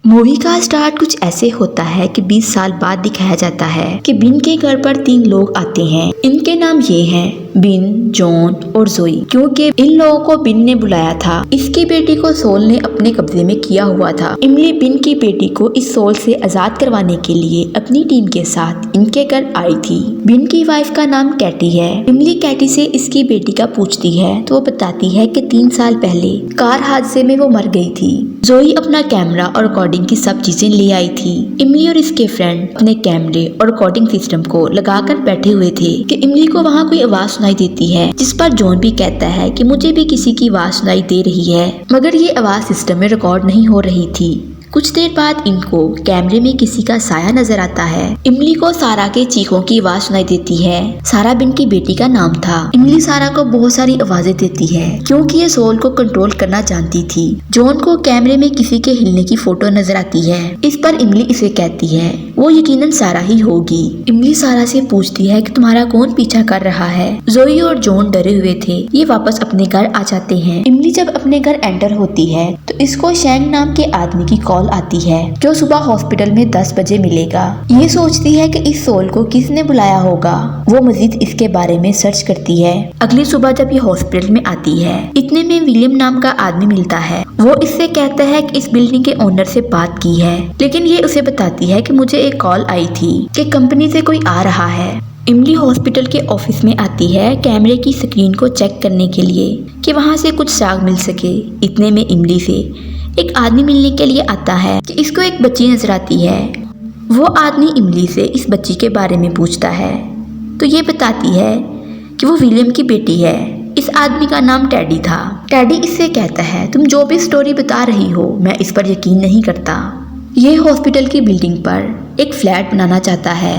Movie का start कुछ ऐसे होता है कि 20 साल बाद दिखाया जाता है कि बिन के घर पर 3 लोग आते हैं। इनके नाम ये हैं बिन, जॉन और जोई। क्योंकि इन लोगों को बिन ने बुलाया था। इसकी बेटी को सोल ने अपने कब्जे में किया हुआ था। इमली बिन की बेटी को इस सोल से आजाद करवाने के लिए अपनी टीम के साथ इनके घर आई थी। बिन की वाइफ का नाम कैटी है। इमली कैटी से इसकी बेटी का पूछती है तो वो बताती है कि 3 साल पहले कार हादसे में वो मर गई थी। जोई अपना कैमरा और रिकॉर्डिंग की सब चीजें ले आई थी। इमली और इसके फ्रेंड अपने कैमरे और रिकॉर्डिंग सिस्टम को लगाकर बैठे हुए थे कि इमली को वहाँ कोई आवाज सुनाई देती है, जिस पर जॉन भी कहता है कि मुझे भी किसी की आवाज सुनाई दे रही है, मगर ये आवाज सिस्टम में रिकॉर्ड नहीं हो रही थी। कुछ देर बाद इनको कैमरे में किसी का साया नजर आता है। इमली को सारा के चीखों की आवाज सुनाई देती है। सारा बिन की बेटी का नाम था। इमली सारा को बहुत सारी आवाजें देती है क्योंकि ये सोल को कंट्रोल करना जानती थी। जॉन को कैमरे में किसी के हिलने की फोटो नजर आती है। इस पर इमली इसे कहती है वो यकीनन सारा ही होगी। इमली सारा से पूछती है कि तुम्हारा कौन पीछा कर रहा है। जोई और जॉन डरे हुए थे। ये वापस अपने घर आ जाते हैं। इमली जब अपने घर एंटर होती है तो इसको शैंग नाम के आदमी की कॉल आती है जो सुबह हॉस्पिटल में 10 बजे मिलेगा। ये सोचती है कि इस सोल को किसने बुलाया होगा। वो मजीद इसके बारे में सर्च करती है। अगली सुबह जब ये हॉस्पिटल में आती है, इतने में विलियम नाम का आदमी मिलता है। वो इससे कहता है कि इस बिल्डिंग के ओनर से बात की है, लेकिन ये उसे बताती है कि मुझे एक कॉल आई थी कि कंपनी से कोई आ रहा है। इमली हॉस्पिटल के ऑफिस में आती है कैमरे की स्क्रीन को चेक करने के लिए कि वहाँ से कुछ साग मिल सके। इतने में इमली से एक आदमी मिलने के लिए आता है कि इसको एक बच्ची नजर आती है। वो आदमी इमली से इस बच्ची के बारे में पूछता है तो ये बताती है कि वो विलियम की बेटी है। इस आदमी का नाम टेडी था। टेडी इससे कहता है तुम जो भी स्टोरी बता रही हो मैं इस पर यकीन नहीं करता। ये हॉस्पिटल की बिल्डिंग पर एक फ्लैट बनाना चाहता है।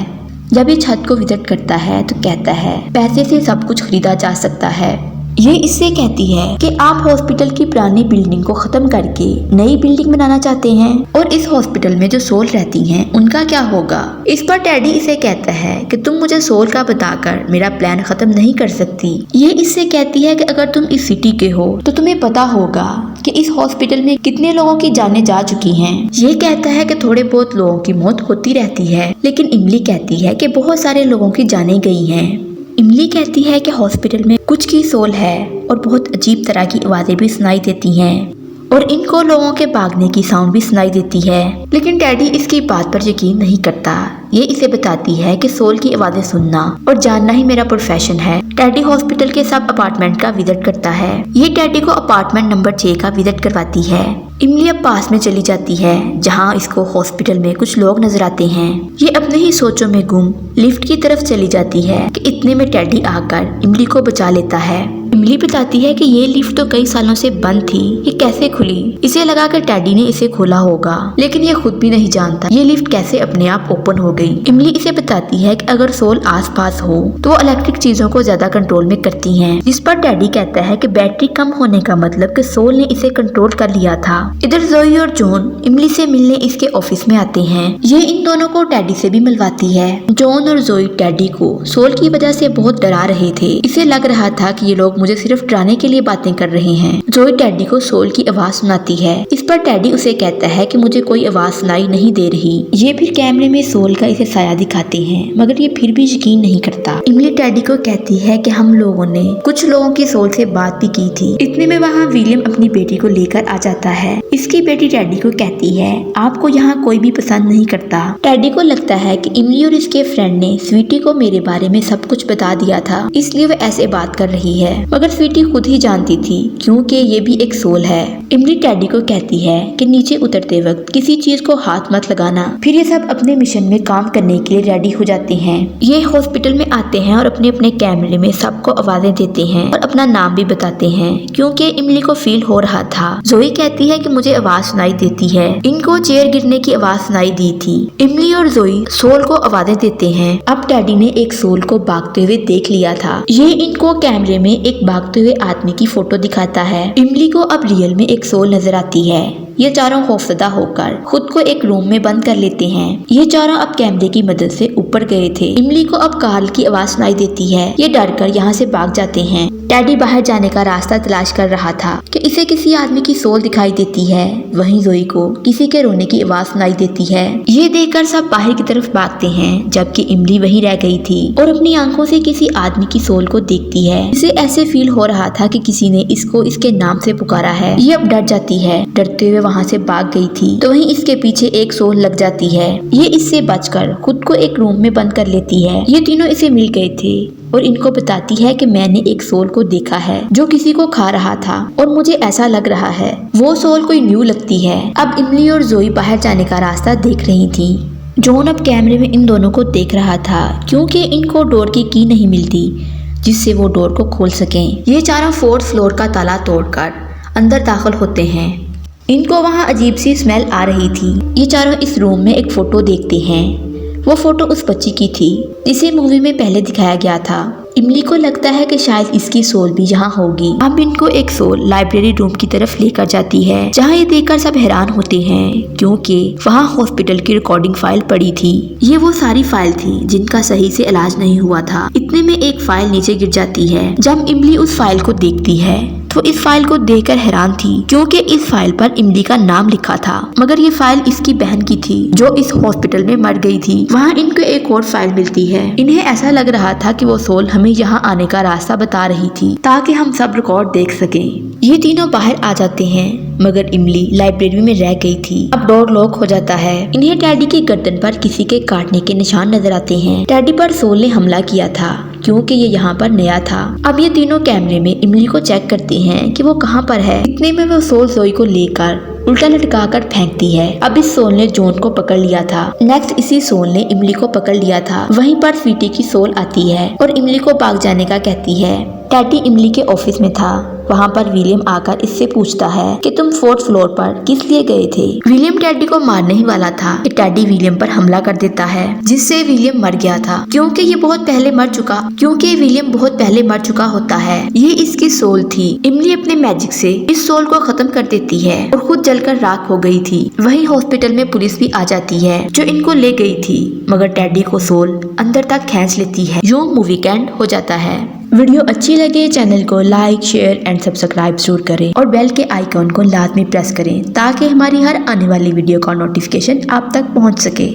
जब ये छत को विजिट करता है तो कहता है पैसे से सब कुछ खरीदा जा सकता है। ये इससे कहती है कि आप हॉस्पिटल की पुरानी बिल्डिंग को खत्म करके नई बिल्डिंग बनाना चाहते हैं और इस हॉस्पिटल में जो सोल रहती हैं उनका क्या होगा। इस पर टेडी इसे कहता है कि तुम मुझे सोल का बताकर मेरा प्लान खत्म नहीं कर सकती। ये इससे कहती है कि अगर तुम इस सिटी के हो तो तुम्हें पता होगा कि इस हॉस्पिटल में कितने लोगों की जानें जा चुकी हैं। ये कहता है कि थोड़े बहुत लोगों की मौत होती रहती है, लेकिन इमली कहती है कि बहुत सारे लोगों की जानें गई हैं। इमली कहती है कि हॉस्पिटल में कुछ की सोल है और बहुत अजीब तरह की आवाजें भी सुनाई देती हैं और इनको लोगों के भागने की साउंड भी सुनाई देती है, लेकिन टेडी इसकी बात पर यकीन नहीं करता। ये इसे बताती है कि सोल की आवाजें सुनना और जानना ही मेरा प्रोफेशन है। टेडी हॉस्पिटल के सब अपार्टमेंट का विजिट करता है। ये टेडी को अपार्टमेंट नंबर 6 का विजिट करवाती है। इमली अब पास में चली जाती है जहाँ इसको हॉस्पिटल में कुछ लोग नजर आते हैं। ये अपने ही सोचों में गुम लिफ्ट की तरफ चली जाती है कि इतने में टेडी आकर इमली को बचा लेता है। इमली बताती है कि ये लिफ्ट तो कई सालों से बंद थी, ये कैसे खुली। इसे लगा कि टेडी ने इसे खोला होगा, लेकिन ये खुद भी नहीं जानता ये लिफ्ट कैसे अपने आप ओपन हो गई। इमली इसे बताती है कि अगर सोल आसपास हो तो वो इलेक्ट्रिक चीजों को ज्यादा कंट्रोल में करती हैं, जिस पर टेडी कहता है कि बैटरी कम होने का मतलब कि सोल ने इसे कंट्रोल कर लिया था। इधर जोई और जॉन इमली से मिलने इसके ऑफिस में आते हैं। ये इन दोनों को टेडी से भी मिलवाती है। जॉन और जोई टेडी को सोल की वजह से बहुत डरा रहे थे। इसे लग रहा था कि ये लोग मुझे सिर्फ डराने के लिए बातें कर रहे हैं। जोई टेडी को सोल की आवाज सुनाती है। इस पर टेडी उसे कहता है कि मुझे कोई आवाज सुनाई नहीं दे रही। ये फिर कैमरे में सोल का इसे साया दिखाते हैं, मगर ये फिर भी यकीन नहीं करता। इमली टेडी को कहती है कि हम लोगों ने कुछ लोगों की सोल से बात भी की थी। इतने में वहाँ विलियम अपनी बेटी को लेकर आ जाता है। इसकी बेटी टेडी को कहती है आपको यहाँ कोई भी पसंद नहीं करता। टेडी को लगता है कि इमली और इसके फ्रेंड ने स्वीटी को मेरे बारे में सब कुछ बता दिया था, इसलिए वह ऐसे बात कर रही है, मगर स्वीटी खुद ही जानती थी क्योंकि ये भी एक सोल है। इमली टेडी को कहती है कि नीचे उतरते वक्त किसी चीज को हाथ मत लगाना। फिर ये सब अपने मिशन में काम करने के लिए रेडी हो जाते हैं। ये हॉस्पिटल में आते हैं और अपने अपने कैमरे में सबको आवाजें देते हैं और अपना नाम भी बताते हैं क्योंकि इमली को फील हो रहा था। जोई कहती है कि मुझे आवाज सुनाई देती है। इनको चेयर गिरने की आवाज सुनाई दी थी। इमली और जोई सोल को आवाजें देते हैं। अब टेडी ने एक सोल को भागते हुए देख लिया था। ये इनको कैमरे में एक भागते हुए आदमी की फोटो दिखाता है। इमली को अब रियल में एक सोल नजर आती है। ये चारों खौफजदा होकर खुद को एक रूम में बंद कर लेते हैं। ये चारों अब कैमरे की मदद से ऊपर गए थे। इमली को अब कार्ल की आवाज सुनाई देती है। ये डरकर यहाँ से भाग जाते हैं। टेडी बाहर जाने का रास्ता तलाश कर रहा था कि इसे किसी आदमी की सोल दिखाई देती है। वहीं जोई को किसी के रोने की आवाज सुनाई देती है। ये देखकर सब बाहर की तरफ भागते हैं, जबकि इमली वहीं रह गई थी और अपनी आंखों से किसी आदमी की सोल को देखती है। इसे ऐसे फील हो रहा था कि किसी ने इसको इसके नाम से पुकारा है। ये अब डर जाती है। डरते हुए वहाँ से भाग गई थी तो वहीं इसके पीछे एक सोल लग जाती है। ये इससे बचकर खुद को एक रूम में बंद कर लेती है। ये तीनों इसे मिल गए थे और इनको बताती है कि मैंने एक सोल को देखा है जो किसी को खा रहा था और मुझे ऐसा लग रहा है वो सोल कोई न्यू लगती है। अब इमली और जोई बाहर जाने का रास्ता देख रही थी। जॉन अब कैमरे में इन दोनों को देख रहा था क्योंकि इनको डोर की की नहीं मिलती जिससे वो डोर को खोल सकें। ये चारों 4th फ्लोर का ताला तोड़कर अंदर दाखिल होते हैं। इनको वहाँ अजीब सी स्मेल आ रही थी। ये चारों इस रूम में एक फोटो देखते हैं। वो फोटो उस बच्ची की थी जिसे मूवी में पहले दिखाया गया था। इमली को लगता है कि शायद इसकी सोल भी यहाँ होगी। अब इनको एक सोल लाइब्रेरी रूम की तरफ लेकर जाती है जहाँ ये देखकर सब हैरान होते हैं क्योंकि वहाँ हॉस्पिटल की रिकॉर्डिंग फाइल पड़ी थी। ये वो सारी फाइल थी जिनका सही से इलाज नहीं हुआ था। इतने में एक फाइल नीचे गिर जाती है। जब इमली उस फाइल को देखती है तो इस फाइल को देखकर हैरान थी क्योंकि इस फाइल पर इमली का नाम लिखा था, मगर ये फाइल इसकी बहन की थी जो इस हॉस्पिटल में मर गई थी। वहाँ इनको एक और फाइल मिलती है। इन्हें ऐसा लग रहा था कि वो सोल हमें यहाँ आने का रास्ता बता रही थी ताकि हम सब रिकॉर्ड देख सकें। ये तीनों बाहर आ जाते हैं मगर इमली लाइब्रेरी में रह गई थी। अब डोर लॉक हो जाता है। इन्हें टेडी की गर्दन पर किसी के काटने के निशान नजर आते हैं। टेडी पर सोल ने हमला किया था क्योंकि ये यहाँ पर नया था। अब ये तीनों कैमरे में इमली को चेक करते हैं कि वो कहाँ पर है। इतने में वो सोल जोई को लेकर उल्टा लटका कर फेंकती है। अब इस सोल ने जॉन को पकड़ लिया था। नेक्स्ट इसी सोल ने इमली को पकड़ लिया था। वहीं पर स्वीटी की सोल आती है और इमली को भाग जाने का कहती है। टेडी इमली के ऑफिस में था। वहाँ पर विलियम आकर इससे पूछता है कि तुम 4th फ्लोर पर किस लिए गए थे। विलियम टेडी को मारने ही वाला था कि टेडी विलियम पर हमला कर देता है जिससे विलियम मर गया था क्योंकि विलियम बहुत पहले मर चुका होता है। ये इसकी सोल थी। इमली अपने मैजिक से इस सोल को खत्म कर देती है और खुद जलकर राख हो गई थी। वहीं हॉस्पिटल में पुलिस भी आ जाती है जो इनको ले गई थी, मगर टेडी को सोल अंदर तक खींच लेती है। यूं मूवी का एंड हो जाता है। वीडियो अच्छी लगे चैनल को लाइक शेयर एंड सब्सक्राइब जरूर करें और बेल के आइकॉन को लाजमी प्रेस करें ताकि हमारी हर आने वाली वीडियो का नोटिफिकेशन आप तक पहुंच सके।